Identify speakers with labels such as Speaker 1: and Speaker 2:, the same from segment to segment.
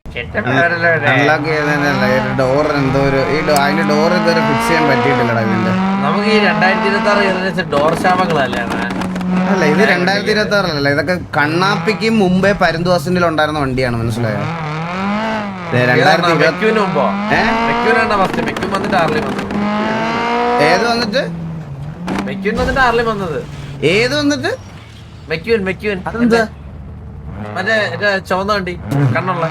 Speaker 1: Unlock ചെയ്തല്ല door എന്തോ ഒരു അതിന്റെ ഡോർ ഇതുവരെ ഫിക്സ് ചെയ്യാൻ പറ്റിയിട്ടില്ലടാ ഇതിന്റെ.
Speaker 2: നമുക്ക് ഈ 2026 ഡോർ ശാപങ്ങളല്ലേ?
Speaker 1: അല്ല ഇത് 2026 ഇതൊക്കെ കണ്ണാപ്പിക്ക് മുമ്പേ പരുന്തുവാസിന്റെ ഉണ്ടായിരുന്ന വണ്ടിയാണ്, മനസ്സിലായോ? ഏത് വന്നിട്ട് ഏത് വന്നിട്ട്
Speaker 2: അതെന്താ മറ്റേ ചുവന്ന വണ്ടി കണ്ണുള്ള?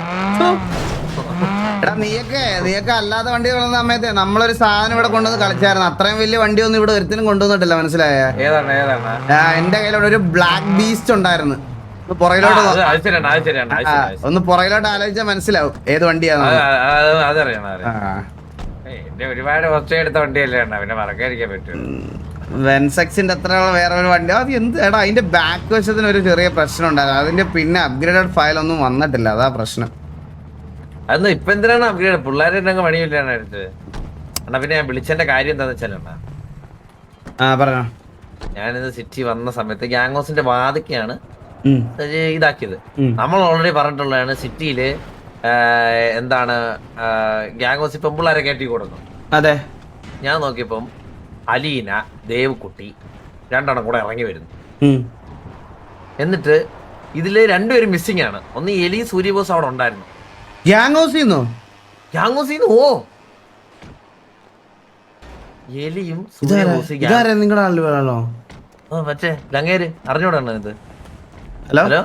Speaker 1: എടാ നീയൊക്കെ അല്ലാതെ വണ്ടി കൊണ്ടുവന്ന സമയത്ത് നമ്മളൊരു സാധനം ഇവിടെ കൊണ്ടുവന്ന് കളിച്ചായിരുന്നു. അത്രയും വലിയ വണ്ടി ഒന്നും ഇവിടെ ഒരുത്തിനും കൊണ്ടുവന്നിട്ടില്ല, മനസ്സിലായ? എന്റെ കയ്യിലൂടെ ഒരു ബ്ലാക്ക് ബീസ്റ്റ് ഉണ്ടായിരുന്നു. പുറകിലോട്ട് ഒന്ന് പുറകിലോട്ട് ആലോചിച്ചാൽ മനസ്സിലാവും ഏത് വണ്ടിയാണ്.
Speaker 2: ഒരുപാട് കുറച്ച് എടുത്ത വണ്ടിയല്ലേ പിന്നെ മറക്കാതിരിക്കാൻ പറ്റും.
Speaker 1: വെൻസെക്സിന്റെ അത്ര വേറെ ഒരു വണ്ടി അത് എന്ത് എടാ, അതിന്റെ ബാക്ക് വശത്തിന് ഒരു ചെറിയ പ്രശ്നം ഉണ്ടായിരുന്നു. അതിന്റെ പിന്നെ അപ്ഗ്രേഡഡ് ഫയൽ ഒന്നും വന്നിട്ടില്ല, അതാ പ്രശ്നം.
Speaker 2: അതൊന്നും ഇപ്പൊ എന്തിനാണ് അപ്ഗ്രേഡ്? പിള്ളേരെ പണിയില്ലാണ് എടുത്ത്. എന്നാ പിന്നെ ഞാൻ വിളിച്ചതിന്റെ കാര്യം എന്താന്ന് വെച്ചാൽ
Speaker 1: പറഞ്ഞോ,
Speaker 2: ഞാനിത് സിറ്റി വന്ന സമയത്ത് ഗ്യാങ്സിന്റെ വാതിക്കാണ് ഇതാക്കിയത്. നമ്മൾ ഓൾറെഡി പറഞ്ഞിട്ടുള്ളതാണ് സിറ്റിയില് എന്താണ് ഗ്യാങ്സ് ഇപ്പം പിള്ളേരെ കയറ്റി കൊടുക്കും.
Speaker 1: അതെ,
Speaker 2: ഞാൻ നോക്കിയപ്പം അലീന, ദേവ്കുട്ടി രണ്ടെണ്ണം കൂടെ ഇറങ്ങി വരുന്നു. എന്നിട്ട് ഇതില് രണ്ടുപേരും മിസ്സിംഗ് ആണ്. ഒന്ന് എലി, സൂര്യബോസ് അവിടെ ഉണ്ടായിരുന്നു.
Speaker 1: ഗ്യാങ്സിന്നോ?
Speaker 2: ഓ എലിയും
Speaker 1: നിങ്ങളുടെ ആളോ
Speaker 2: മറ്റേ ലങ്ങേര് അറിഞ്ഞൂടാണ് ഇത്.
Speaker 1: ഹലോ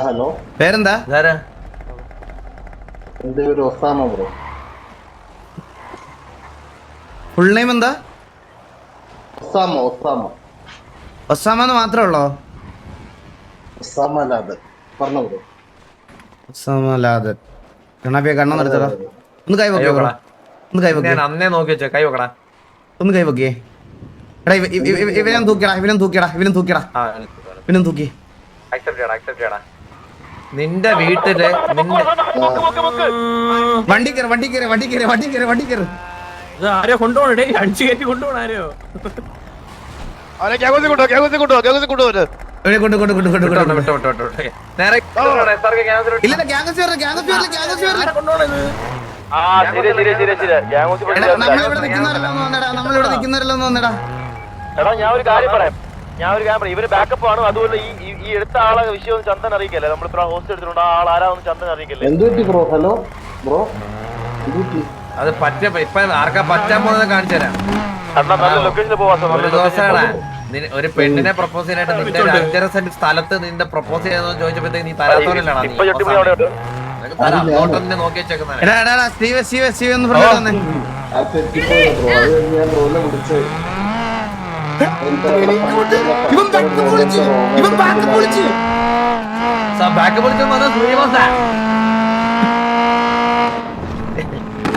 Speaker 3: ഹലോ,
Speaker 1: പേരെന്താ? ഫുൾ നെയിം എന്താ? ഒസാമെന്ന് മാത്രമേ ഉള്ളോ? കണ്ണാപ്പിയെ കണ്ണം നടത്തടാ. ഒന്ന് കൈ വെക്കോ, ഒന്ന് കൈ വെക്കേ.
Speaker 2: അന്നേ നോക്കി വെച്ചേ, കൈ വെക്കടാ,
Speaker 1: ഒന്ന് കൈ വെക്കേ. എടാ ഇവനും തൂക്കിയടാ, ഇവനും തൂക്കി
Speaker 2: നിന്റെ വീട്ടില്
Speaker 1: വണ്ടി കയറി
Speaker 4: ആരോ കൊണ്ടുപോണേ, അടിച്ചു കയറ്റി കൊണ്ടുപോണ ആരോ.
Speaker 1: നമ്മളിവിടെ നിൽക്കുന്നവരല്ലോ വന്നടാ.
Speaker 4: എടാ ഞാൻ ഒരു കാര്യം പറയാം, ഇവര് ബാക്കപ്പ് ആണ്. അതുപോലെ ഈ എടുത്ത ആളെ വിഷയം ചന്ദൻ അറിയിക്കല്ലേ? നമ്മളിപ്പോ ഹോസ്റ്റ് എടുത്തിട്ടുണ്ട്, ആ ആൾ ആരാന്ന് ചന്ദൻ അറിയിക്കല്ലേ?
Speaker 2: അത് ഇപ്പൊ ആർക്കാ പറ്റാൻ പോകുന്നത് കാണിച്ചു തരാം. ഒരു ദിവസം ഒരു പെണ്ണിനെ പ്രപ്പോസ് ചെയ്യാനായിട്ട് നിന്റെ 5.5 സെന്റ് സ്ഥലത്ത് നിന്റെ പ്രപ്പോസ് ചെയ്യാന്ന് ചോദിച്ചപ്പോഴത്തേക്ക് നീ തരാത്തോലല്ലാണ് നോക്കി വെച്ചേക്കുന്നത്.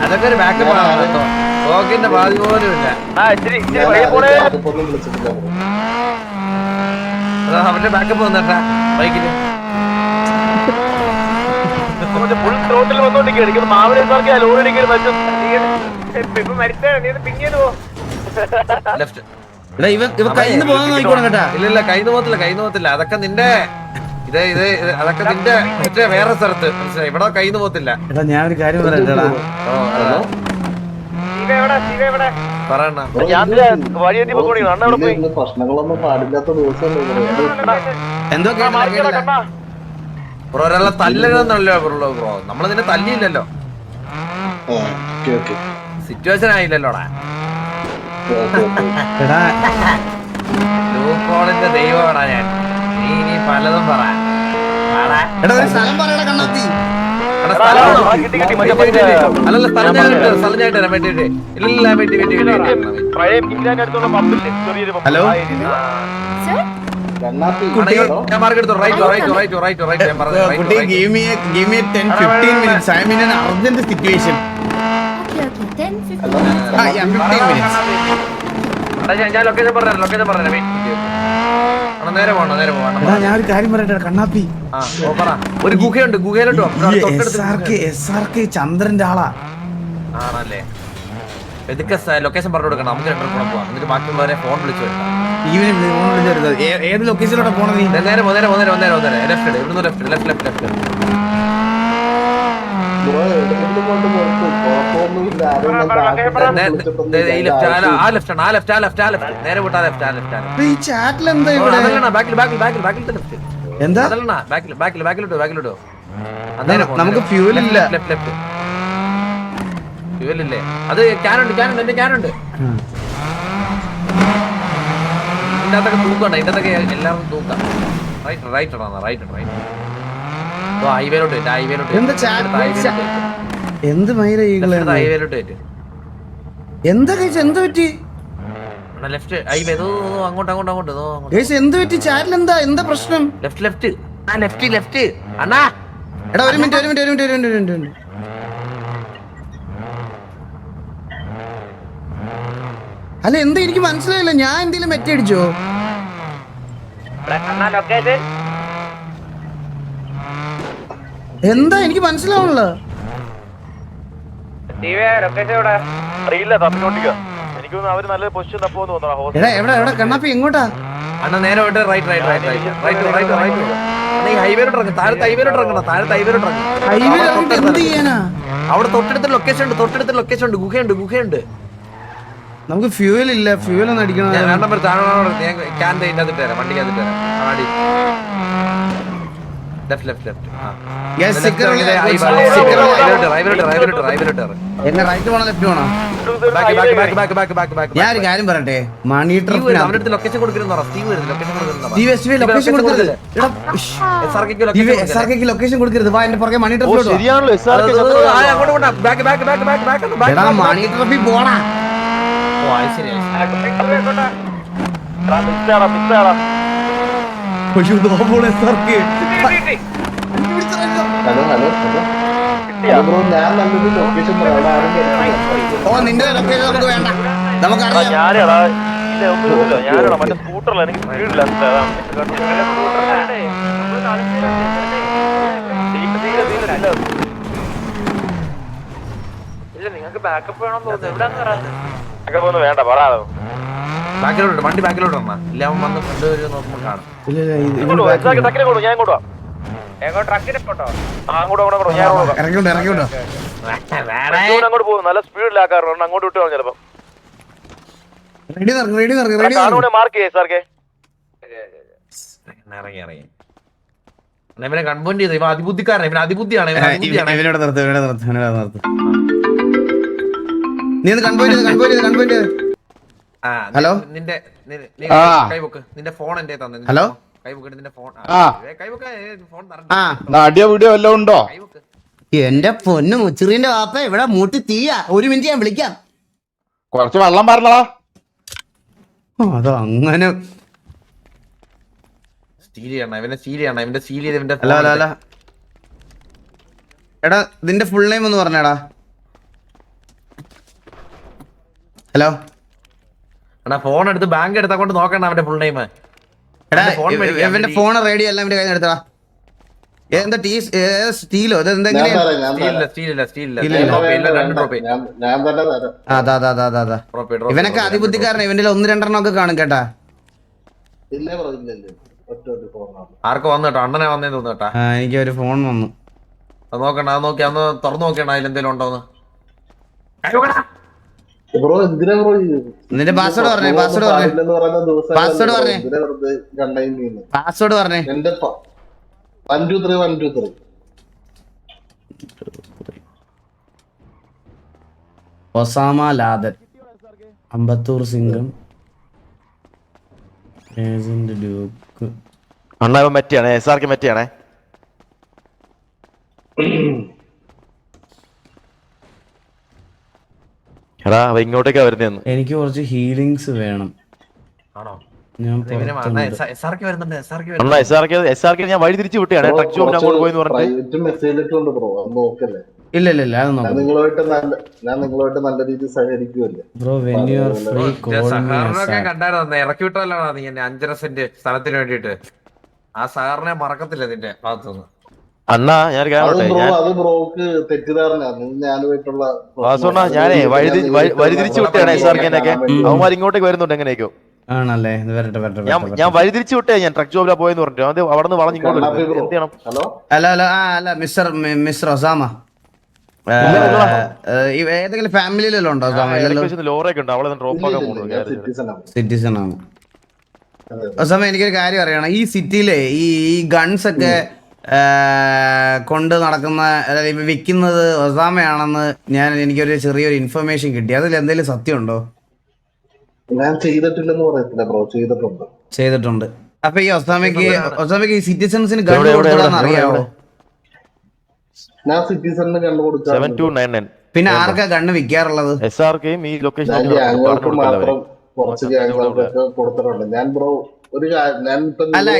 Speaker 2: അതൊക്കെ ഒരു ബാക്കപ്പ് ആണ്. ടോക്കിന്റെ ബാധി പോലും ഇല്ല. അവന്റെ ബാക്കപ്പ് വന്നിട്ടാ ബൈക്കില് ഇല്ല കൈന്ന് പോകത്തില്ല. അതൊക്കെ നിന്റെ അതൊക്കെ നിന്റെ മറ്റേ വേറെ സ്ഥലത്ത്, മനസ്സിലായി? ഇവിടെ കൈന്ന് പോകത്തില്ല.
Speaker 1: ഞാൻ ഒരു കാര്യം പറയട്ടെടാ,
Speaker 3: പ്രശ്നങ്ങളൊന്നും പാടില്ലാത്ത ദിവസം
Speaker 2: ബ്രോ ഒരാളെ തല്ലുകളെന്നല്ലോ ബ്രോ. നമ്മള് നിന്നെ തല്ലിയില്ലല്ലോ, സിറ്റുവേഷൻ ആയില്ലല്ലോടാ. ലൂക്കോളിന്റെ ദൈവമാടാ ഞാൻ. നീ പലതും പറ. അല്ലല്ല സ്ഥലം ഞാൻ തരാം.
Speaker 1: ഹലോ,
Speaker 2: ഞാൻ ലൊക്കേഷൻ പറഞ്ഞു. നേരെ പോകണം.
Speaker 1: ഞാൻ ഒരു കാര്യം പറയട്ടെ കണ്ണാപ്പി,
Speaker 2: ഒരു ഗുഹയുണ്ട്, ഗുഹയിലോട്ടോ
Speaker 1: ചന്ദ്രന്റെ ആളാ
Speaker 2: ആണല്ലേ? ഇതൊക്കെ ലൊക്കേഷൻ പറഞ്ഞു കൊടുക്കണം. നമുക്ക് രണ്ടും കൂടെ പോവാം. എന്നിട്ട് ബാക്കിയുള്ളവരെ ഫോൺ വിളിച്ചു
Speaker 1: ഏത് ലൊക്കേഷനിലോട്ടാ പോണത്?
Speaker 2: നേരെ ലെഫ്റ്റ്. ഇവിടുന്ന് ലെഫ്റ്റ്.
Speaker 3: ബ്രോ എവിടെയെങ്കിലും കൊണ്ട് നിർത്തും കുഴപ്പമൊന്നുമില്ല
Speaker 2: ഈ ലെഫ്റ്റ് ആ ലെഫ്റ്റ് ആണ് ആ ലെഫ്റ്റ് ആ ലെഫ്റ്റ് ആ ലെഫ്റ്റ് നേരെ വിട്ടാ ലെഫ്റ്റ് ആ ലെഫ്റ്റ് ആണ്
Speaker 1: ഈ ചാറ്റിൽ എന്താ ഇവിടെ
Speaker 2: ബാക്കിൽ ലെഫ്റ്റ്
Speaker 1: എന്താ
Speaker 2: അതല്ലണ ബാക്കിലോട്ടോ
Speaker 1: നമുക്ക് ഫ്യൂൽ ഇല്ല.
Speaker 2: ലെഫ്റ്റ് ഫ്യൂൽ ഇല്ലേ അത് ക്യാനുണ്ട് എന്റെ ക്യാനുണ്ട് ഇതിന്റെ അകത്തൊക്കെ തൂക്കണ്ട ഇതിന്റെ അകത്തൊക്കെ എല്ലാവർക്കും തൂക്കാം റൈറ്റ് ഹൈവേലോട്ട്
Speaker 1: എന്താ chat? എന്ത് മൈര ഈകളെ
Speaker 2: ഹൈവേലോട്ട്
Speaker 1: എന്താ കഴിച്ച എന്ത് പറ്റി
Speaker 2: ലെഫ്റ്റ് ഹൈവേ അങ്ങോട്ട്
Speaker 1: ഗൈസ് എന്ത് പറ്റി ചാറ്റിൽ എന്താ പ്രശ്നം?
Speaker 2: ലെഫ്റ്റ് അണ്ണാ
Speaker 1: എടാ ഒരു മിനിറ്റ് അല്ല എന്താ എനിക്ക് മനസ്സിലായില്ല, ഞാൻ എന്തെങ്കിലും മെറ്റടിച്ചോ? എന്താ എനിക്ക് മനസ്സിലാവണല്ലോ.
Speaker 4: അറിയില്ല തപ്പിക്കൊണ്ടിരിക്കുക. എനിക്ക് തോന്നുന്നു അവര് നല്ല പൊസിഷൻ തപ്പോന്ന് തോന്നുന്നു.
Speaker 1: എടാ എവിടെ കണ്ണാപ്പി എങ്ങോട്ടാ?
Speaker 2: അണ്ണാ നേരെ വിട്ട് റൈറ്റ് ഹൈവേലോട്ട് ഇറങ്ങും താഴത്തെ ഹൈവേലോട്ട് ഇറങ്ങണം
Speaker 1: ഹൈവേ ഇറങ്ങിട്ട് എന്ത് ചെയ്യാനാ?
Speaker 2: അവിടെ തൊട്ടടുത്ത ലൊക്കേഷൻ ഉണ്ട് ഗുഹയുണ്ട്
Speaker 1: നമുക്ക് ഫ്യൂവൽ ഇല്ല, ഫ്യൂവൽ ഒന്ന് അടിക്കണം.
Speaker 2: ഞാൻ വേണ്ട താഴെ ക്യാൻ അതിനകത്തിട്ട് തരാം വണ്ടിക്കകത്തിട്ട് തരാം ലെഫ്റ്റ്
Speaker 1: എന്നെ റൈറ്റ് പോണോ ലെഫ്റ്റ് പോണോ? ഞാൻ ഒരു കാര്യം പറയട്ടെ, മണി ട്രിപ്പിന്
Speaker 2: ലൊക്കേഷൻ കൊടുക്കുന്ന
Speaker 1: ലൊക്കേഷൻ കൊടുക്കരുത്. വാ എന്റെ പുറകെ മണി ട്രിപ്പ് മണി ട്രിപ്പിൽ പോണാ.
Speaker 3: ബ്രോ ഞാൻ നല്ലൊരു ലൊക്കേഷൻ പറയാം. ആരും വരുന്നില്ല.
Speaker 1: ഓ നിന്റെ ലൊക്കേഷൻ നമുക്ക് വേണ്ട, നമുക്കറിയാം.
Speaker 4: ഞാനാടാ മറ്റേ സ്കൂട്ടറിൽ എനിക്ക് സ്പീഡില്ല. നിങ്ങൾക്ക് ബാക്കപ്പ് വേണമെന്ന് തോന്നുന്നു. വേണ്ട പറയാതെ
Speaker 2: വണ്ടി ബാക്കിലോട്ട് ഇല്ല അവൻ വന്ന് കൊണ്ടുവരും നോക്കുമ്പോൾ കാണും.
Speaker 4: ഞാൻ ഇങ്ങോട്ടോ അങ്ങോട്ട് പോകും. നല്ല സ്പീഡിലാക്കാറുണ്ട്. അങ്ങോട്ട് വിട്ടു ചിലപ്പോ മാർക്ക് ചെയ്യേ സാർക്കെ.
Speaker 2: ഇറങ്ങി ഇവനെ കൺപോയിന്റ് ചെയ്ത് ഇവ അതിബുദ്ധിക്കാരനാണ്. ഇവൻ അതിബുദ്ധിയാണ്.
Speaker 1: നീ ഒന്ന് കൺപോയിന്റ് ഹലോ
Speaker 2: നിന്റെ കൈവക്ക് നിന്റെ ഫോൺ എന്റെ തന്നെ.
Speaker 1: ഹലോ
Speaker 2: കൈവക്ക് നിന്റെ ഫോൺ ഫോൺ
Speaker 5: അടിയോ വീഡിയോ വല്ലതും ഉണ്ടോ?
Speaker 1: എന്റെ പൊന്നു മുച്ചിറിന്റെ വാപ്പ ഇവിടെ മൂട്ടി തീയാ. ഒരു മിനിറ്റ് ഞാൻ വിളിക്കാം.
Speaker 5: കുറച്ച് വെള്ളം പറഞ്ഞടാ.
Speaker 1: അതോ അങ്ങനെ അല്ല എടാ ഇതിന്റെ ഫുൾ നെയിം ഒന്ന് പറഞ്ഞേടാ. ഹലോ
Speaker 2: എടാ ഫോൺ എടുത്ത് ബാങ്ക് എടുത്താ നോക്കണ്ട അവന്റെ ഫുൾ നെയിം.
Speaker 1: എടാ ഇവന്റെ ഫോൺ റേഡിയോ എല്ലാം ഇവന്റെ കയ്യിൽ എടുത്തടാ. എന്താ സ്റ്റീലോ ഇത് എന്തെങ്കിലും? ഇവനൊക്കെ അതിബുദ്ധിക്കാരൻ. ഇവന്റെ 1-2 ഒക്കെ കാണും കേട്ടാ.
Speaker 2: ആർക്കോ വന്നു കേട്ടോ, അണ്ണനെ വന്നേ തോന്നു കേട്ടാ.
Speaker 1: എനിക്ക് ഒരു ഫോൺ വന്നു.
Speaker 2: അത് നോക്കണ്ട, അത് നോക്കി അന്ന് തുറന്നു നോക്കണ്ട അതിൽ എന്തെങ്കിലും ഉണ്ടോന്ന്.
Speaker 1: നിന്റെ പാസ്വേഡ് പറഞ്ഞേ. പാസ്വേഡ് പറഞ്ഞേ.
Speaker 3: 123
Speaker 1: Osama Laden, Ambattur Singam, duke.
Speaker 4: അണ്ണാ ഇവൻ മറ്റിയാണേ, SRK മറ്റിയാണേ. എടാ ഇങ്ങോട്ടേക്കാ വരുന്നേന്ന്.
Speaker 1: എനിക്ക് കുറച്ച് ഹീലിങ്സ് വേണം.
Speaker 2: ആണോ?
Speaker 1: ഞാൻ
Speaker 4: SRK ഞാൻ വഴി തിരിച്ചു വിട്ടാണ്. ട്രക്ക് ഷോപ്പിൽ അങ്ങോട്ട് പോയെന്ന് പറഞ്ഞു.
Speaker 3: മെസ്സേജ് ഇട്ടുണ്ട് ബ്രോ, അത് നോക്കല്ലേ.
Speaker 1: ഇല്ല അത് നോക്കാം.
Speaker 3: ഞാൻ നിങ്ങളുമായിട്ട് നല്ല രീതിയിൽ സഹകരിക്കുമല്ലേ
Speaker 1: bro. When you are free call me.
Speaker 2: കണ്ടായിരുന്നു ഇറക്കി വിട്ടല്ലോ നീ എന്നെ 5.5 സെന്റ് സ്ഥലത്തിന് വേണ്ടിട്ട്. ആ സാറിനെ മറക്കത്തില്ല നിന്റെ ഭാഗത്തുനിന്ന്.
Speaker 4: അണ്ണാ ഞാൻ
Speaker 3: അത് ബ്രോക്ക് തെറ്റിദ്ധാരണ. ഞാനുമായിട്ടുള്ള
Speaker 4: ഞാനേ വഴി തിരിച്ചു വിട്ടാണ് SRK-നൊക്കെ. അവന്മാർ ഇങ്ങോട്ടേക്ക് വരുന്നുണ്ട് എങ്ങനെയൊക്കെയോ.
Speaker 1: ആണല്ലേ?
Speaker 4: ഞാൻ വഴി തിരിച്ചു വിട്ടേ. ഞാൻ ട്രക്ക് ഷോപ്പിലാ പോയെന്ന് പറഞ്ഞു. അത് അവിടെ നിന്ന് വളഞ്ഞ് ഇങ്ങോട്ട് എന്ത് ചെയ്യണം?
Speaker 1: അല്ല മിസ്റ്റർ ഒസാമ, ഏതെങ്കിലും ഫാമിലിയിലെല്ലാം ഉണ്ടോ സമയല്ലോ?
Speaker 4: ലോറൊക്കെ ഉണ്ട് അവളെ ഡ്രോപ്പ് ആക്കാൻ പോകുന്നു
Speaker 3: സിറ്റിസൺ ആണ്.
Speaker 1: സിറ്റിസൺ ആണ്.
Speaker 3: അതെ.
Speaker 1: സമയം എനിക്കൊരു കാര്യം അറിയണം. ഈ സിറ്റിയിലെ ഈ ഗൺസ് ഒക്കെ കൊണ്ട് നടക്കുന്ന, അതായത് വിൽക്കുന്നത് ഒസാമയാണെന്ന് എനിക്കൊരു ചെറിയൊരു ഇൻഫർമേഷൻ കിട്ടി. അതിൽ എന്തെങ്കിലും സത്യമുണ്ടോ?
Speaker 3: ഞാൻ ചെയ്തിട്ടില്ലെന്ന് പറയത്തില്ല ബ്രോ,
Speaker 1: ചെയ്തിട്ടുണ്ട്. അപ്പൊ ഈ ഒസാമയ്ക്ക് ഈ സിറ്റിസൺസിന് ഗൺ കൊടുത്തതാന്ന് അറിയാവോ?
Speaker 3: ഞാൻ സിറ്റിസണിന് കണ്ടുകൊടുക്കാൻ
Speaker 1: പിന്നെ ആർക്കാ ഗണ്ണ് വിൽക്കാറുള്ളത്?
Speaker 4: ഈ ലൊക്കേഷൻ
Speaker 3: ഞാൻ ഗ്യാങ്ങുകൾക്ക് മാത്രം കുറച്ച് ഗ്യാങ്ങുകൾക്കൊക്കെ കൊടുത്തിട്ടുണ്ട്. ഞാൻ ബ്രോ ഒരു ഞാൻ
Speaker 1: അല്ല,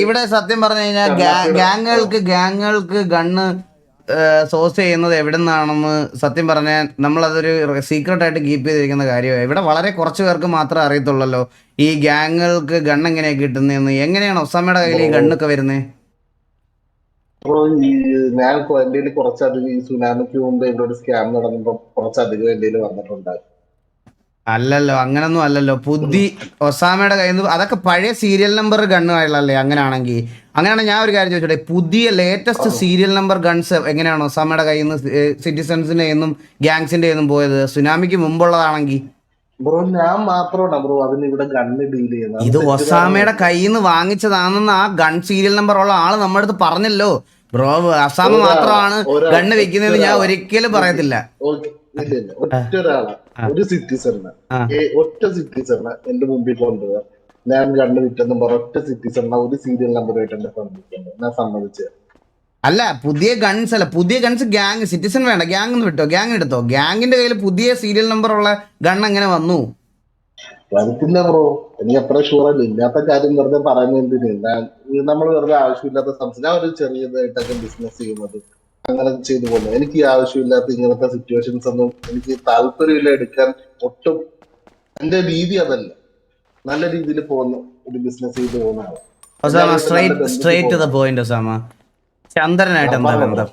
Speaker 1: ഇവിടെ സത്യം പറഞ്ഞു കഴിഞ്ഞാൽ ഗ്യാങ്ങുകൾക്ക് ഗണ്ണ് സോഴ്സ് ചെയ്യുന്നത് എവിടെ നിന്നാണെന്ന് സത്യം പറഞ്ഞാൽ നമ്മളതൊരു സീക്രട്ട് ആയിട്ട് കീപ്പ് ചെയ്തിരിക്കുന്ന കാര്യമാണ്. ഇവിടെ വളരെ കുറച്ച് പേർക്ക് മാത്രമേ അറിയത്തുള്ളല്ലോ ഈ ഗ്യാങ്ങുകൾക്ക് ഗണ്ണ് എങ്ങനെയാണ് കിട്ടുന്നതെന്ന്. എങ്ങനെയാണ് ഒസാമയുടെ കയ്യിൽ ഈ ഗണ്ണൊക്കെ വരുന്നത്?
Speaker 3: ബ്രോ ഞാൻ എന്റെ കയ്യിൽ കുറച്ചധികം ഈ സുനാമിക്ക് മുമ്പ് ഇവിടെ ഒരു സ്കാം നടന്നപ്പോ കുറച്ചധികം എന്റെ കയ്യിൽ വന്നിട്ടുണ്ടായിരുന്നു.
Speaker 1: അല്ലല്ലോ, അങ്ങനൊന്നും അല്ലല്ലോ. ഒസാമയുടെ കയ്യിൽ നിന്ന് അതൊക്കെ പഴയ സീരിയൽ നമ്പർ ഗണ്ണുകളല്ലേ? അങ്ങനെയാണെങ്കിൽ ഞാൻ ഒരു കാര്യം ചോദിച്ചോട്ടെ, പുതിയ ലേറ്റസ്റ്റ് സീരിയൽ നമ്പർ ഗൺസ് എങ്ങനെയാണ് ഒസാമയുടെ കയ്യിൽ നിന്ന് സിറ്റിസൺസിന്റെ നിന്നും ഗ്യാങ്സിന്റെ നിന്നും പോയത്? സുനാമിക്ക് മുമ്പുള്ളതാണെങ്കിൽ
Speaker 3: ബ്രോ ഞാൻ മാത്രമാണ് ബ്രോ അതിന് ഇവിടെ ഗണ്ണ് ഡീൽ ചെയ്യുന്നത്.
Speaker 1: ഇത് ഒസാമയുടെ കയ്യിൽ നിന്ന് വാങ്ങിച്ചതാണെന്ന് ആ ഗൺ സീരിയൽ നമ്പർ ഉള്ള ആള് നമ്മുടെ അടുത്ത് പറഞ്ഞല്ലോ ബ്രോ. ഒസാമ മാത്രമാണ് ഗണ്ണ് വെക്കുന്നതെന്ന് ഞാൻ ഒരിക്കലും പറയത്തില്ല.
Speaker 3: ഇല്ല ഒറ്റ ഒരാളാ, ഒരു സിറ്റിസണ്, ഒറ്റ സിറ്റിസണ് എന്റെ മുമ്പിൽ കൊണ്ടുപോവാ. ഞാൻ ഗണ്ണ് വിറ്റെന്നും പറ ഒറ്റ സിറ്റിസണ് ഒരു സീരിയൽ നമ്പറായിട്ട് എന്റെ സമ്മതിക്കുന്നത് ഞാൻ സമ്മതിച്ചത്.
Speaker 1: അല്ല, പുതിയ ഗൺസ് ഗ്യാങ് സിറ്റിസൺ വേണ്ട, ഗ്യാങ് വിട്ടോ, ഗ്യാങ് എടുത്തോ. ഗ്യാങ്ങിന്റെ കയ്യിൽ പുതിയ സീരിയൽ നമ്പർ ഉള്ള ഗൺ എങ്ങനെ വന്നു?
Speaker 3: വരത്തില്ല ബ്രോ, എനിക്ക് അത്ര ഷുവറല്ല. ഇല്ലാത്ത കാര്യം വെറുതെ പറയാൻ വേണ്ടി നമ്മൾ വെറുതെ ആവശ്യമില്ലാത്ത സംസാരം. ഞാൻ ഒരു ചെറിയതായിട്ടൊക്കെ ബിസിനസ് ചെയ്യുന്നത് അങ്ങനെ ചെയ്തു പോകുന്നത്. എനിക്ക് ആവശ്യമില്ലാത്ത ഇങ്ങനത്തെ സിറ്റുവേഷൻസ് ഒന്നും എനിക്ക് താല്പര്യമില്ല എടുക്കാൻ. ഒട്ടും എന്റെ രീതി അതല്ല. നല്ല രീതിയിൽ പോകുന്ന ഒരു ബിസിനസ് ചെയ്ത് പോകുന്ന ആളാണ്.
Speaker 1: Straight to the point Osama. ചന്ദ്രനായിട്ട് എന്താ ബന്ധം?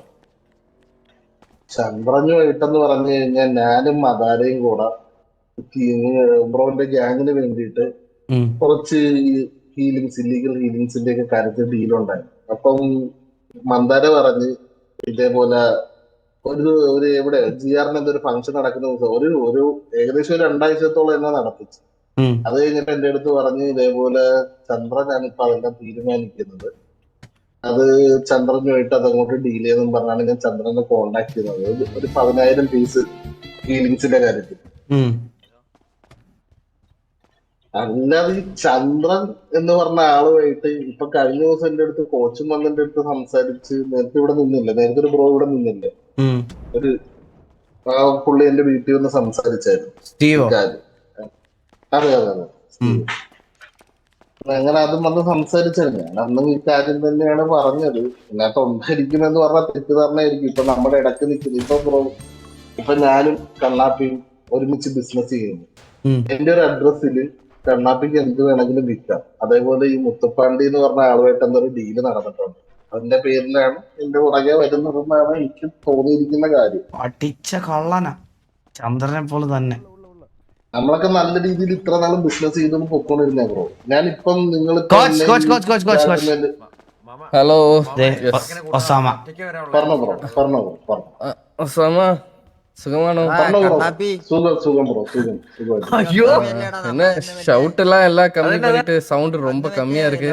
Speaker 3: ചന്ദ്രനുമായിട്ടെന്ന് പറഞ്ഞു കഴിഞ്ഞാൽ ഞാനും മദാരയും കൂടെ ബ്രോന്റെ ഗ്യാങ്ങിന് വേണ്ടിയിട്ട് കുറച്ച് ഇല്ലീഗൽ ഹീലിങ്സിന്റെ ഒക്കെ കാര്യത്തിൽ ഡീലുണ്ടായിരുന്നു. അപ്പം മന്ദാര പറഞ്ഞ് ഇതേപോലെ ഒരു എവിടെ GR ഒരു ഫംഗ്ഷൻ നടക്കുന്ന ദിവസം ഒരു ഏകദേശം ഒരു 2 ആഴ്ചത്തോളം എന്നെ നടത്തിച്ചു. അത് കഴിഞ്ഞിട്ട് എന്റെ അടുത്ത് പറഞ്ഞ് ഇതേപോലെ ചന്ദ്രനാണ് ഇപ്പൊ അതെല്ലാം തീരുമാനിക്കുന്നത്, അത് ചന്ദ്രനുമായിട്ട് അതങ്ങോട്ട് ഡീൽ ചെയ്തെന്നും പറഞ്ഞാണ് ഞാൻ ചന്ദ്രനെ കോണ്ടാക്ട് ചെയ്യുന്നത് ഒരു 10,000 പീസ് ഹീലിങ്സിന്റെ കാര്യത്തിൽ. അല്ലാതെ ഈ ചന്ദ്രൻ എന്ന് പറഞ്ഞ ആളുമായിട്ട് ഇപ്പൊ കഴിഞ്ഞ ദിവസം എന്റെ അടുത്ത് കോച്ചും വന്നെന്റെ അടുത്ത് സംസാരിച്ച്, നേരത്തെ ഇവിടെ നിന്നില്ല, നേരത്തെ ഒരു ബ്രോ ഇവിടെ നിന്നില്ല, ഒരു പുള്ളി എന്റെ വീട്ടിൽ വന്ന് സംസാരിച്ചായിരുന്നു. അതെ അങ്ങനെ അതും വന്ന് സംസാരിച്ചായിരുന്നു. ഞാൻ അന്ന് ഈ കാര്യം തന്നെയാണ് പറഞ്ഞത്. ഇതിനകത്ത് ഉണ്ടായിരിക്കുമെന്ന് പറഞ്ഞാൽ തെറ്റിദ്ധാരണയായിരിക്കും. ഇപ്പൊ നമ്മുടെ ഇടയ്ക്ക് നിൽക്കുന്നത് ഇപ്പൊ ഞാനും കണ്ണാപ്പിയും ഒരുമിച്ച് ബിസിനസ് ചെയ്യുന്നു. എന്റെ ഒരു അഡ്രസ്സില് കണ്ണാപ്പിക്ക് എന്ത് വേണമെങ്കിലും വിൽക്കാം. അതേപോലെ ഈ മുത്തപ്പാണ്ടി എന്ന് പറഞ്ഞ ആളുമായിട്ട് എന്തൊരു ഡീല് നടന്നിട്ടുണ്ട്. അതിന്റെ പേരിലാണ് എന്റെ പുറകെ വരുന്നതെന്നാണ് എനിക്ക് തോന്നിയിരിക്കുന്ന കാര്യം.
Speaker 1: അടിച്ച കള്ളനാ ചന്ദ്രനെ പോലെ തന്നെ.
Speaker 3: നമ്മളൊക്കെ നല്ല രീതിയിൽ ഇത്ര നാളും ബിസിനസ് ചെയ്തൊന്നും പൊക്കോണ്ടിരുന്ന ബ്രോ. ഞാനിപ്പം നിങ്ങൾ
Speaker 6: ഹലോ
Speaker 1: ഒസാമ
Speaker 3: പറഞ്ഞോ ബ്രോ, പറഞ്ഞോ
Speaker 6: ഒസാമ സുഖമാണോ?
Speaker 3: സുഖം ബ്രോ, സുഖം.
Speaker 6: என்ன ஷவுட் எல்லாம் கம்மி பண்ணிட்டு சவுண்ட் ரொம்ப கம்மியா இருக்கு.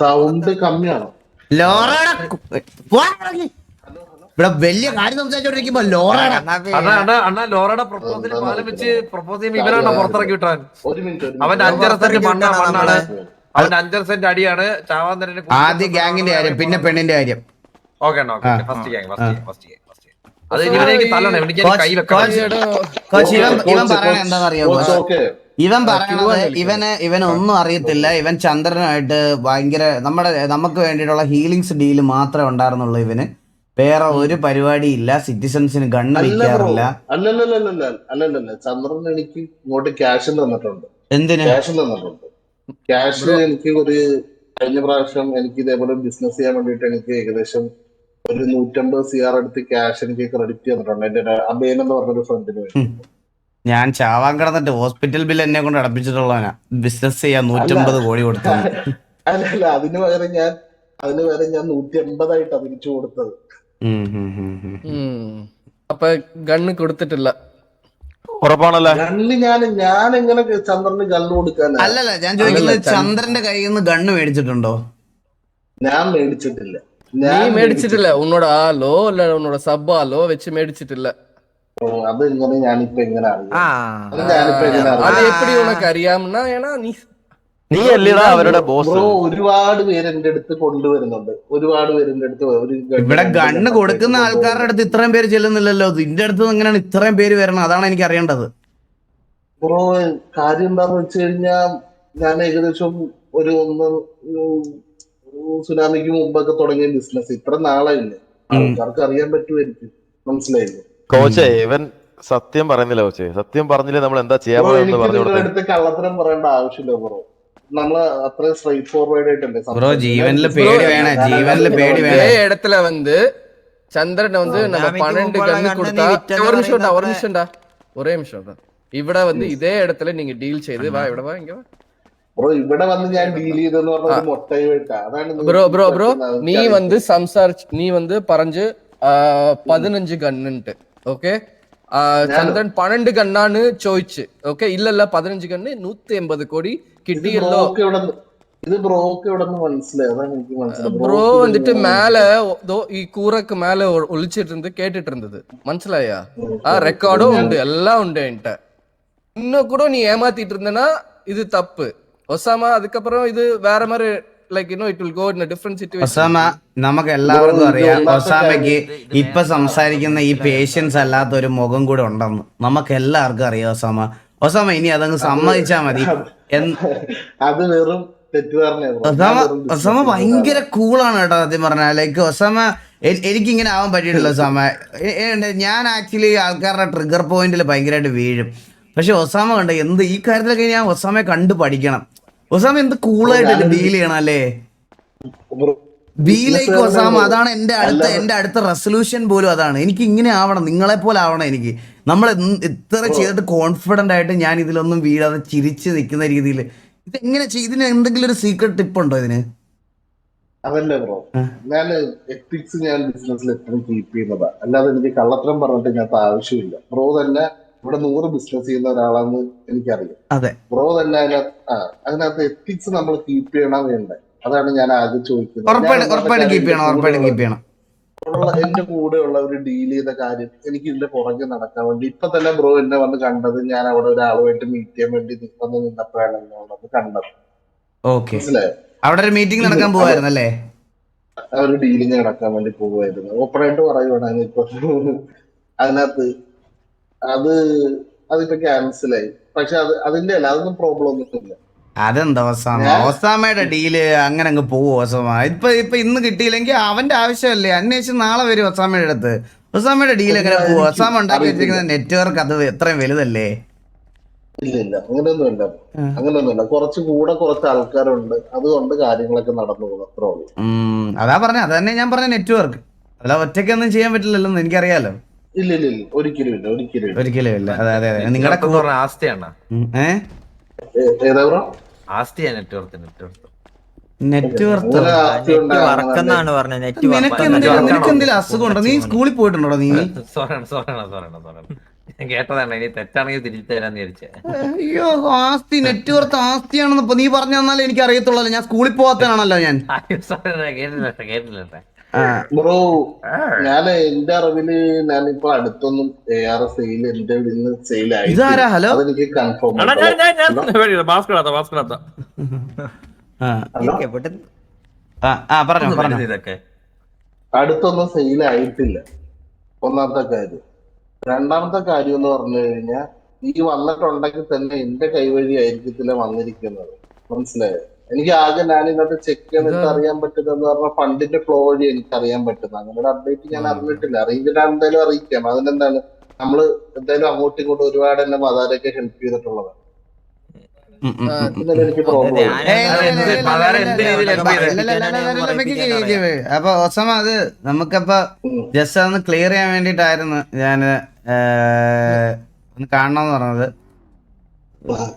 Speaker 3: സൗണ്ട് കമ്മിയാണോ?
Speaker 1: ഇവിടെ വലിയ കാര്യം സംസാരിച്ചോണ്ടിരിക്കുമ്പോ ലോറയുടെ
Speaker 2: പ്രപ്പോസൽ പാലം വെച്ച് പ്രപ്പോസ് ചെയ്യുമ്പോ ഇവരാണോ പുറത്തിറക്കി വിട്ടാൻ?
Speaker 3: ഒരു മിനിറ്റ്
Speaker 2: അവന്റെ 5.5 സെന്റ് മണ്ണാണ്, അവന്റെ 5.5 സെന്റ് അടിയാണ്. ചാവാൻ തന്നെ
Speaker 1: ആദ്യം ഗ്യാങ്ങിന്റെ കാര്യം, പിന്നെ പെണ്ണിന്റെ കാര്യം.
Speaker 2: ഓക്കെ ഫസ്റ്റ് ഗ്യാങ് അത് ഇവനേക്ക് തല്ലണം, എനിക്ക് കൈ വെക്കണം.
Speaker 1: ഇവൻ പറയണ എന്താണെന്നറിയാമോ? ഇവൻ പറയണത് ഇവനൊന്നും അറിയത്തില്ല. ഇവൻ ചന്ദ്രനായിട്ട് ഭയങ്കര നമുക്ക് വേണ്ടിയിട്ടുള്ള ഹീലിങ്സ് ഡീല് മാത്രമേ ഉണ്ടായിരുന്നുള്ളൂ. ഇവന് വേറെ ഒരു പരിപാടി ഇല്ല. സിറ്റിസൺസിന് ഗണ്ണ് വിൽക്കാറില്ല.
Speaker 3: അല്ലല്ല ചന്ദ്രൻ എനിക്ക് ഇങ്ങോട്ട് ക്യാഷ് തന്നിട്ടുണ്ട്.
Speaker 1: എന്തിന്
Speaker 3: ക്യാഷ് തന്നിട്ടുണ്ട്? ക്യാഷ് എനിക്ക് ഒരു കഴിഞ്ഞ പ്രാവശ്യം എനിക്ക് ഇതേപോലെ ബിസിനസ് ചെയ്യാൻ വേണ്ടിട്ട് എനിക്ക് ഏകദേശം ഒരു 150 CR അടുത്ത് ക്യാഷ് എനിക്ക് ക്രെഡിറ്റ് ചെയ്തിട്ടുണ്ട്. എന്റെ അബേൻ എന്ന് പറഞ്ഞൊരു ഫ്രണ്ടിന് വേണ്ടി.
Speaker 1: ഞാൻ ചാവാൻ കിടന്നിട്ട് ഹോസ്പിറ്റൽ ബില്ല് എന്നെ കൊണ്ട് അടപ്പിച്ചിട്ടുള്ളവനാ. ബിസിനസ് ചെയ്യാൻ 150 കോടി കൊടുത്തു.
Speaker 3: അല്ലല്ല അതിന് പകരം ഞാൻ 180 തിരിച്ചു കൊടുത്തത്.
Speaker 6: അപ്പൊ ഗണ്ണ് കൊടുത്തിട്ടില്ല.
Speaker 7: ഉറപ്പാണല്ലേ?
Speaker 3: ഗണ്ണ് ഞാൻ എങ്ങനെ ചന്ദ്രന് ഗണ്ണ് കൊടുക്കാൻ?
Speaker 1: അല്ലല്ല, ഞാൻ ചോദിക്കുന്നത് ചന്ദ്രന്റെ കയ്യിൽ നിന്ന് ഗണ്ണ് മേടിച്ചിട്ടുണ്ടോ?
Speaker 3: ഞാൻ മേടിച്ചിട്ടില്ല.
Speaker 6: നീ മേടിച്ചിട്ടില്ല. ഉന്നോட ആളോ അല്ല ഉന്നോட സബ് ആളോ വെച്ച് മേടിച്ചിട്ടില്ല.
Speaker 3: അത് എങ്ങനെ ഞാനിപ്പോ എങ്ങനെ അറിയാം?
Speaker 6: അത് എപ്പടി ഉനക്ക് അറിയാമെന്നാ? ഏനാ
Speaker 7: നീ അല്ലടാ അവരുടെ ബോസ്.
Speaker 3: ബ്രോ ഒരുപാട് പേര് എന്റെ അടുത്ത് കൊണ്ടുവരുന്നുണ്ട്. ഒരുപാട് പേര് എന്റെ അടുത്ത്
Speaker 1: ഇവിടെ ഗണ്ണ് കൊടുക്കുന്ന ആൾക്കാരുടെ അടുത്ത് ഇത്രയും പേര് ചെല്ലുന്നില്ലല്ലോ. ഇതിന്റെ അടുത്ത് എങ്ങനെയാണ് ഇത്രയും പേര് വരണം? അതാണ് എനിക്ക് അറിയേണ്ടത്.
Speaker 3: ബ്രോ കാര്യം എന്താന്ന് വെച്ച് കഴിഞ്ഞാൽ ഞാൻ ഏകദേശം ഒരു സുനാമിക്ക് മുമ്പൊക്കെ തുടങ്ങിയ ബിസിനസ് ഇത്ര നാളായില്ലേ, ആൾക്കാർക്ക് അറിയാൻ പറ്റുമായിരിക്കും. മനസ്സിലായില്ലേ?
Speaker 7: കോച്ചേ ഇവൻ സത്യം പറയുന്നില്ല കോച്ചേ. സത്യം പറഞ്ഞില്ലേ നമ്മൾ എന്താ ചെയ്യാൻ പോകുന്നത് പറഞ്ഞു കൊടുത്തത്.
Speaker 3: അടുത്ത് കള്ളത്തരം പറയേണ്ട ആവശ്യമില്ല ബ്രോ. നമ്മള് അത്ര സ്ട്രൈറ്റ് ഫോർവേഡ് ആയിട്ടല്ലേ
Speaker 1: ബ്രോ. ജീവനില് പേടി വേണേ, ജീവനില് പേടി വേണേ.
Speaker 6: இடத்துல வந்து சந்திரன் வந்து நம்ம 12 கண்ணு கொடுத்தா ஒரு நிமிஷம்டா ஒரே நிமிஷம் தான். ഇവിടെ வந்து ഇതേ இடத்துல நீங்க டீல் ചെയ്ത് വാ ഇവിടെ വാ ഇങ്ങ വാ
Speaker 3: ബ്രോ. ഇവിടെ വന്ന് ഞാൻ ഡീൽ ചെയ്തെന്ന് പറഞ്ഞ മൊട്ടയിട്ടാ. അതാണ്
Speaker 6: ബ്രോ നീ வந்து സംസാരിച്ച് നീ வந்து പറഞ്ഞു 15 ഗണ്ണുണ്ട്. ഓക്കെ, ചന്ദ്രൻ 12 ഗണ്ണാണ് ചോദിച്ച്. ഓക്കെ, ഇല്ലല്ല 15 ഗണ്ണ് 180 കോടി കിട്ടിയല്ലോ.
Speaker 3: ഇത് ബ്രോക്ക് ഇവിടെ മനസ്സിലായി. അതാണ് എനിക്ക് മനസ്സിലായി.
Speaker 6: ബ്രോ വന്നിട്ട് മേലെ ഈ കൂറക്ക് മേലെ ഒളിച്ചിട്ട് ഇருந்து കേട്ടിട്ട് இருந்தது. മനസ്സിലായാ? ആ റെക്കോർഡും ഉണ്ട്, എല്ലാം ഉണ്ട് എன்கிட்ட. இன்னும் கூட நீ ஏமாத்திட்டு இருந்தனா இது தப்பு ஒசாமா. அதுக்கப்புறம் இது வேற மாதிரி like you know it will go in a different situation.
Speaker 1: Osama, നമുക്ക് എല്ലാവർക്കും അറിയാം ഒസാമയ്ക്ക് ഇപ്പൊ സംസാരിക്കുന്ന ഈ പേഷ്യൻസ് അല്ലാത്ത ഒരു മുഖം കൂടെ ഉണ്ടെന്ന് നമുക്ക് എല്ലാവർക്കും അറിയാം. ഒസാമ ഇനി അതങ്ങ് സമ്മതിച്ചാ മതി.
Speaker 3: അത് വെറും
Speaker 1: ഒസാമ ഭയങ്കര കൂളാണ് കേട്ടോ സത്യം പറഞ്ഞാൽ. ലൈക്ക് ഒസാമ എനിക്കിങ്ങനെ ആവാൻ പറ്റിയിട്ടില്ല ഒസാമ. ഞാൻ ആക്ച്വലി ആൾക്കാരുടെ ട്രിഗർ പോയിന്റിൽ ഭയങ്കരമായിട്ട് വീഴും. പക്ഷെ ഒസാമ കണ്ട എന്ത് ഈ കാര്യത്തിലൊക്കെ ഞാൻ ഒസാമയെ കണ്ടു പഠിക്കണം. ഒസാമ എന്ത് കൂളായിട്ട് ഡീൽ ചെയ്യണം അല്ലേ? Be like Osama. അതാണ് എന്റെ അടുത്ത റെസൊല്യൂഷൻ പോലും അതാണ്. എനിക്ക് ഇങ്ങനെ ആവണം, നിങ്ങളെ പോലെ ആവണം എനിക്ക്. നമ്മൾ ഇത്ര ചെയ്തിട്ട് കോൺഫിഡന്റ് ആയിട്ട് ഞാൻ ഇതിലൊന്നും വീഴാതെ ചിരിച്ച് നിൽക്കുന്ന രീതിയിൽ ഇതെങ്ങനെ ഇതിന് എന്തെങ്കിലും ഒരു സീക്രട്ട് ടിപ്പ് ഉണ്ടോ ഇതിന്?
Speaker 3: അതല്ല ബ്രോ, ഞാൻ എത്തിക്സ് ഞാൻ ബിസിനസ്സിൽ എപ്പോഴും കീപ്പ് ചെയ്യുന്നതാ. അല്ലാതെ എനിക്ക് കള്ളത്തരം പറഞ്ഞിട്ട് ഇതിനകത്ത് ആവശ്യമില്ല. ബ്രോ തന്നെ ഇവിടെ 100 ബിസിനസ് ചെയ്യുന്ന ഒരാളാണെന്ന് എനിക്കറിയാം.
Speaker 1: അതെ,
Speaker 3: ബ്രോ തന്നെ അതിനകത്ത് എത്തിക്സ് നമ്മൾ കീപ്പ് ചെയ്യണം വേണ്ടേ? അതാണ് ഞാൻ ആദ്യം ചോദിക്കുന്നത്.
Speaker 1: ഉറപ്പായിട്ട് കീപ്പ് ചെയ്യണം.
Speaker 3: എന്റെ കൂടെ ഉള്ളവര് ഡീൽ ചെയ്ത കാര്യം എനിക്ക് ഇതിന്റെ പുറകെ നടക്കാൻ വേണ്ടി ഇപ്പൊ തന്നെ ബ്രോ എന്നെ വന്ന് കണ്ടത് ഞാൻ അവിടെ ഒരാളുമായിട്ട് മീറ്റ് ചെയ്യാൻ വേണ്ടി നിന്നപ്പോഴാണ് എന്നെ കണ്ടത്. മനസ്സിലായോ?
Speaker 1: അവിടെ ഒരു മീറ്റിംഗ് നടക്കാൻ പോവായിരുന്നല്ലേ?
Speaker 3: ഒരു ഡീലിങ് നടക്കാൻ വേണ്ടി പോകുമായിരുന്നു. ഓപ്പണായിട്ട് പറയുവാണെങ്കിൽ ഇപ്പൊ അതിനകത്ത് അതിപ്പോ ക്യാൻസലായി. പക്ഷെ അതിന്റെ അല്ല, അതൊന്നും പ്രോബ്ലം ഒന്നുമില്ല.
Speaker 1: അതെന്താ ഒസാമയുടെ ഡീല് അങ്ങനെ അങ്ങ് പോവും ഒസാമ. ഇപ്പൊ ഇന്ന് കിട്ടിയില്ലെങ്കിൽ അവന്റെ ആവശ്യമല്ലേ, അന്വേഷിച്ച് നാളെ വരും ഒസാമയുടെ അടുത്ത്. ഒസാമയുടെ ഡീൽ എങ്ങനെ പോവും? ഒസാമ ഉണ്ടാക്കി വെച്ചിരിക്കുന്ന നെറ്റ്വർക്ക് അത് എത്രയും വലുതല്ലേ?
Speaker 3: ഇല്ല അങ്ങനെയൊന്നുമില്ല. കുറച്ച് ആൾക്കാരുണ്ട്, അതുകൊണ്ട് കാര്യങ്ങളൊക്കെ നടന്നു പോകും, അത്രേ ഉള്ളൂ.
Speaker 1: അതാ പറഞ്ഞ അത് തന്നെ ഞാൻ പറഞ്ഞ നെറ്റ്വർക്ക്. അല്ല ഒറ്റയ്ക്കൊന്നും ചെയ്യാൻ പറ്റില്ലല്ലോ, എനിക്കറിയാലോ.
Speaker 3: ഇല്ല ഒരിക്കലും
Speaker 1: ഇല്ല. അതെ നിങ്ങളുടെ
Speaker 2: ആസ്തിയാണ്.
Speaker 3: ഏതാ ബ്രോ?
Speaker 2: ആസ്തിയാണ് നെറ്റ്വർക്ക്.
Speaker 1: നിനക്ക് എന്തെങ്കിലും അസുഖം ഉണ്ടോ? നീ സ്കൂളിൽ പോയിട്ടുണ്ടോ? നീ
Speaker 2: കേട്ടതാണ്. ഇനി തെറ്റാണെങ്കിൽ തിരിച്ചു തരാന്ന് വിചാരിച്ചേ.
Speaker 1: അയ്യോ, നെറ്റ്വർക്ക് ആസ്തിയാണെന്ന് നീ പറഞ്ഞു തന്നാലേ എനിക്ക് അറിയത്തുള്ളൂ. ഞാൻ സ്കൂളിൽ പോകാത്തതാണല്ലോ ഞാൻ.
Speaker 2: കേട്ടില്ല.
Speaker 3: ബ്രോ ഞാൻ എന്റെ അറിവില് ഞാനിപ്പോ അടുത്തൊന്നും AR സെയിൽ എന്റെ ഇന്ന് സെയിൽ ആയി.
Speaker 1: ഹലോ,
Speaker 3: അതെനിക്ക് കൺഫേം. അടുത്തൊന്നും സെയിൽ ആയിട്ടില്ല, ഒന്നാമത്തെ കാര്യം. രണ്ടാമത്തെ കാര്യം എന്ന് പറഞ്ഞു കഴിഞ്ഞാൽ ഈ വന്നിട്ടുണ്ടെങ്കിൽ തന്നെ എന്റെ കൈവഴി ആയിരിക്കത്തില്ല വന്നിരിക്കുന്നത്. മനസ്സിലായോ? എനിക്ക് ആകെ ഞാൻ ഇന്നത്തെ ചെക്ക് ചെയ്തിട്ട് അറിയാൻ പറ്റുന്നതെന്ന് പറഞ്ഞാൽ ഫണ്ടിന്റെ ഫ്ലോ വഴി എനിക്ക് അറിയാൻ പറ്റുന്നത്. അങ്ങനെ ഒരു അപ്ഡേറ്റ് ഞാൻ അറിഞ്ഞിട്ടില്ല. അറിയിച്ചിട്ട് എന്തായാലും അറിയിക്കാം. അതിനെന്താണ്, നമ്മള് എന്തായാലും അങ്ങോട്ടും ഇങ്ങോട്ടും ഒരുപാട് എന്നെ മതാരൊക്കെ ഹെൽപ്പ് ചെയ്തിട്ടുള്ളത്. എനിക്ക് പ്രോബ്ലം.
Speaker 1: അപ്പൊ ഒസാമ അത് നമുക്കപ്പൊ ജസ്റ്റ് അതൊന്ന് ക്ലിയർ ചെയ്യാൻ വേണ്ടിട്ടായിരുന്നു ഞാൻ ഒന്ന് കാണണമെന്ന് പറഞ്ഞത്.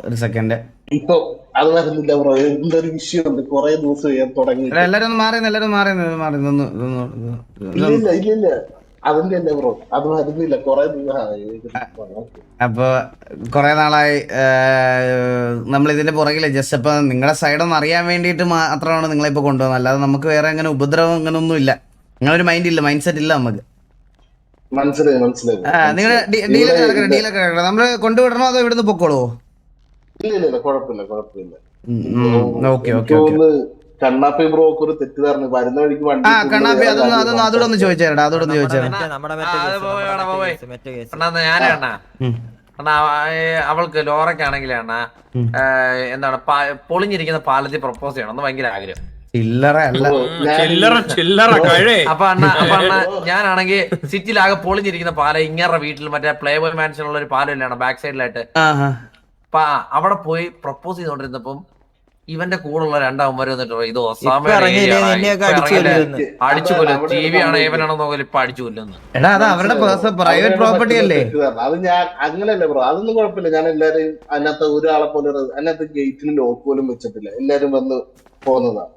Speaker 1: ഒരു സെക്കൻഡ്.
Speaker 3: ഇപ്പൊ അത് വരുന്നില്ല ബ്രോ. എന്തൊരു വിഷയമുണ്ട്, കുറെ ദിവസം ഞാൻ തുടങ്ങി.
Speaker 1: എല്ലാരും ഒന്ന് മാറി
Speaker 3: ഇല്ല അതിന്റെ അല്ലേ ബ്രോ, അത് വരുന്നില്ല കുറെ ദിവസം.
Speaker 1: അപ്പൊ കൊറേ നാളായി നമ്മൾ ഇതിന്റെ പുറകില് ജസ്റ്റ് അപ്പൊ നിങ്ങളുടെ സൈഡ് ഒന്ന് അറിയാൻ വേണ്ടിയിട്ട് മാത്രമാണ് നിങ്ങളെ ഇപ്പൊ കൊണ്ടുവന്നത്. അല്ലാതെ നമുക്ക് വേറെ അങ്ങനെ ഉപദ്രവം അങ്ങനെ ഒന്നും ഇല്ല. നിങ്ങളൊരു മൈൻഡ് സെറ്റ് ഇല്ല നമുക്ക്.
Speaker 3: മനസ്സിലായി.
Speaker 1: നിങ്ങളുടെ ഡീലൊക്കെ നമ്മള് കൊണ്ടുവിടണോ അതോ ഇവിടുന്ന് പൊക്കോളൂ?
Speaker 3: ഇല്ല കുഴപ്പമില്ല.
Speaker 1: ഓക്കെ
Speaker 3: കണ്ണാപ്പി ബ്രോക്ക് ഒരു തെറ്റിദ്ധാരണ, വരുന്ന വഴിക്ക് വണ്ടി
Speaker 1: കണ്ണാപ്പി അതോടെ ഒന്ന് ചോദിച്ചേരടാ.
Speaker 2: ഞാനേ അണ്ണാ അണ്ണാ അവൾക്ക് ലോറയ്ക്കാണെങ്കിലേ അണ്ണാ എന്താണ് പൊളിഞ്ഞിരിക്കുന്ന പാലത്തിൽ പ്രപ്പോസ് ചെയ്യണം എന്ന് ഭയങ്കര ആഗ്രഹം. അപ്പൊ അണ്ണ ഞാനാണെങ്കിൽ സിറ്റിയിലാകെ പൊളിഞ്ഞിരിക്കുന്ന പാലം ഇങ്ങേറെ വീട്ടിൽ മറ്റേ പ്ലേ ബോയ് മാൻഷനുള്ള ഒരു പാലം ഇല്ലാണ് ബാക്ക് സൈഡിലായിട്ട്. അപ്പൊ അവിടെ പോയി പ്രപ്പോസ് ചെയ്തോണ്ടിരുന്നപ്പം ഇവന്റെ കൂടെയുള്ള രണ്ടാമന്മാര് വന്നിട്ട് ഇത് അടിച്ചു കൊല്ലും. ടി വി ആണോ ഇവനാണോ നോക്കല് ഇപ്പൊ അടിച്ചു കൊല്ലുന്നു.
Speaker 1: അവരുടെ പ്രൈവറ്റ് പ്രോപ്പർട്ടി അല്ലേ
Speaker 3: അത്. ഞാൻ അങ്ങനെയല്ലേ ബ്രോ, അതൊന്നും കുഴപ്പമില്ല. ഞാൻ എല്ലാരെയും അതിനകത്ത് ഒരാളെ പോലെ അതിനകത്ത് ഗേറ്റിൽ ലോക്ക് പോലും വെച്ചിട്ടില്ല, എല്ലാരും വന്ന് പോകുന്നതാണ്.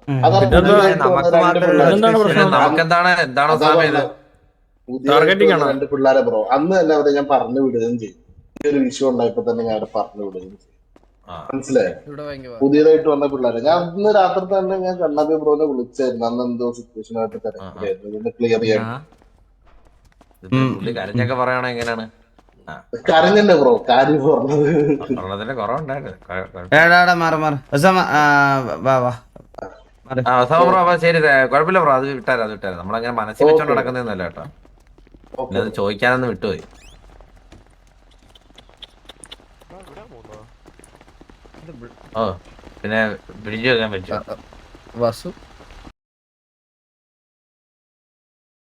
Speaker 2: എന്താണോ
Speaker 3: രണ്ട് പിള്ളേരെ ബ്രോ അന്ന് തന്നെ അവരെ ഞാൻ പറഞ്ഞു വിടുകയും ചെയ്യും. ഈ ഒരു വിഷയം ഉണ്ടായപ്പോ തന്നെ ഞാൻ പറഞ്ഞു വിടുകയും ചെയ്യും. മനസ്സിലായോ? പുതിയതായിട്ട് വന്ന പിള്ളേരെ ഞാൻ ഇന്ന് രാത്രി തന്നെ ഞാൻ കണ്ണാപ്പി ബ്രോനെ വിളിച്ചായിരുന്നു. അന്ന് എന്തോ സിറ്റുവേഷൻ ആയിട്ട് തിരക്കിലായിരുന്നു, ക്ലിയർ ചെയ്യാൻ.
Speaker 2: കരഞ്ഞൊക്കെ പറയണ എങ്ങനെയാണ്?
Speaker 3: കരഞ്ഞല്ലേ ബ്രോ കാര്യം പറഞ്ഞത്?
Speaker 2: ശരി കുഴപ്പമില്ല ബ്രോ, അത് വിട്ടാരം. നമ്മളങ്ങനെ മനസ്സിൽ വെച്ചോണ്ട് നടക്കുന്നൊന്നുമല്ല കേട്ടോ. പിന്നെ അത് ചോദിക്കാനൊന്നും വിട്ടുപോയി. ഓ പിന്നെ പിടിച്ചു വെക്കാൻ പറ്റും.
Speaker 6: വാസു